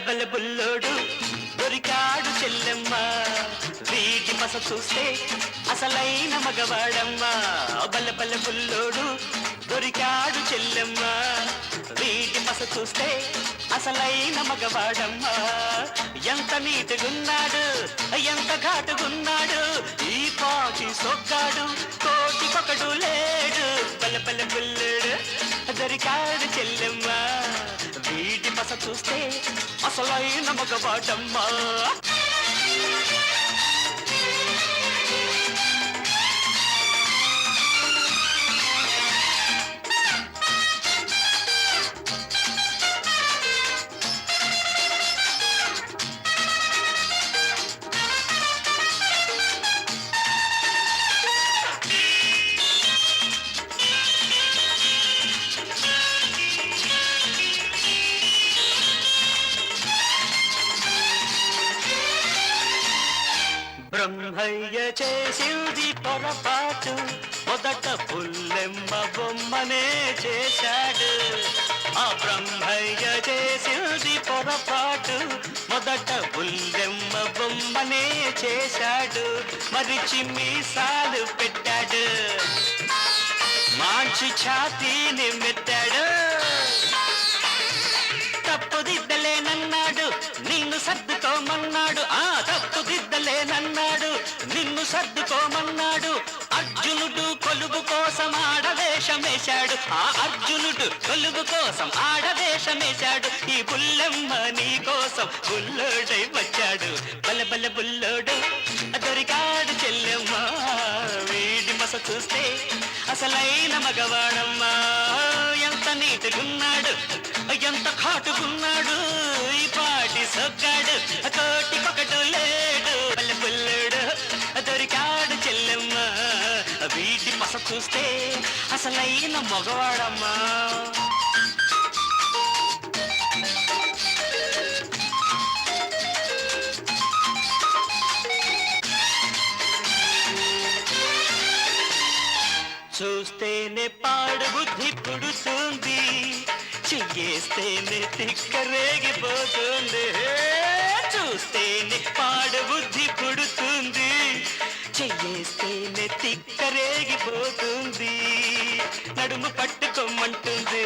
బల బుల్లోడు దొరికాడు చెల్లెమ్మ, వీటి మస చూస్తే అసలైన మగవాడమ్మ. బల బల బుల్లోడు దొరికాడు చెల్లెమ్మ, వీటి మస చూస్తే అసలైన మగవాడమ్మ. ఎంత నీటుగున్నాడు, ఎంత ఘాటుగున్నాడు, ఈ పాటి సొక్కాడు, కోటికొకడు లేడు. బల బల బుల్లోడు దొరికాడు చెల్లెమ్మ, వీటి మస చూస్తే అసలైన మగవాడమ్మా. బ్రహ్మయ్య చేసింది పొరపాటు, మొదట పుల్లెమ్మ బొమ్మనే చేశాడు. ఆ బ్రహ్మయ్య చేసింది పొరపాటు, మొదట పుల్లెమ్మ బొమ్మనే చేశాడు. మరిచి మీసాలు పెట్టాడు, మాంచి ఛాతీని మెట్టాడు. తప్పుదిద్దలేనన్నాడు, నిన్ను సర్దుకోమన్నాడు. తప్పుదిద్దలేనన్నాడు, నిన్ను సర్దుకోమన్నాడు. అర్జునుడు కొలువు కోసం ఆడవేషమేశాడు. ఆ అర్జునుడు కొలువు కోసం ఆడవేషమేశాడు. ఈ బుల్లెమ్మ నీ కోసం బుల్లోడై వచ్చాడు. బల బల బుల్లోడు దొరికాడు చెల్లెమ్మ, వీడి మస చూస్తే అసలైన మగవాడమ్మా. ఎంత నీటుగున్నాడు, ఎంత ఘాటుగున్నాడు, ఈ పాటి సొగ్గాడు, కోటికొకడు లేడు. బల బుల్లోడు దొరికాడు చెల్లెమ్మ, వీటి మస చూస్తే అసలైన మగవాడమ్మా. చూస్తేనే పాడు బుద్ధి పుడుతుంది, చెయ్యేస్తేనే తిక్కరేగిపోతుంది. చూస్తేనే పాడు బుద్ధి పుడుతుంది, చెయ్యేస్తేనే తిక్కరేగిపోతుంది. నడుము పట్టుకోమంటుంది,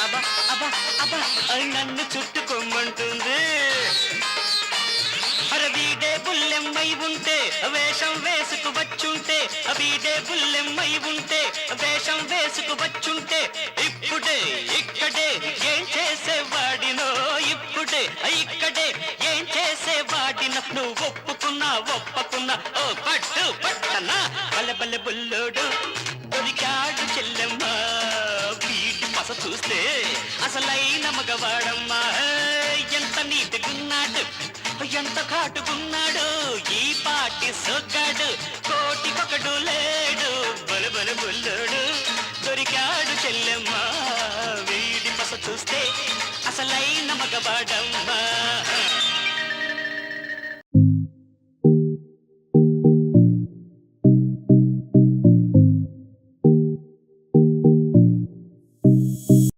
అబ్బా అబ్బా అబ్బా నన్ను చుట్టుకోమంటుంది. వీడే బుల్లెమ్మై ఉంటే వేషం వేసుకు వచ్చుంటే, వీడే బుల్లెమ్మై ఉంటే వేషం వేసుకు వచ్చుంటే, ఇప్పుడే ఇక్కడే ఏం చేసేవాడినో, ఇప్పుడే ఇక్కడే ఏం చేసేవాడినో. నువ్వు ఒప్పుకున్నా ఒప్పుకున్నా ఓ పట్టు పట్టనా. బల బల బుల్లోడు దొరికాడు చెల్లెమ్మ, వీటి మస చూస్తే అసలైన మగవాడమ్మా. ఎంత నీటుగున్నాడు, ఎంత ఘాటుకున్నాడు, ఈ పాటి సొగ్గాడు, కోటికొకడు లేడు. బల బల బుల్లోడు దొరికాడు చెల్లెమ్మ, వీడి మస చూస్తే అసలైన మగవాడమ్మా.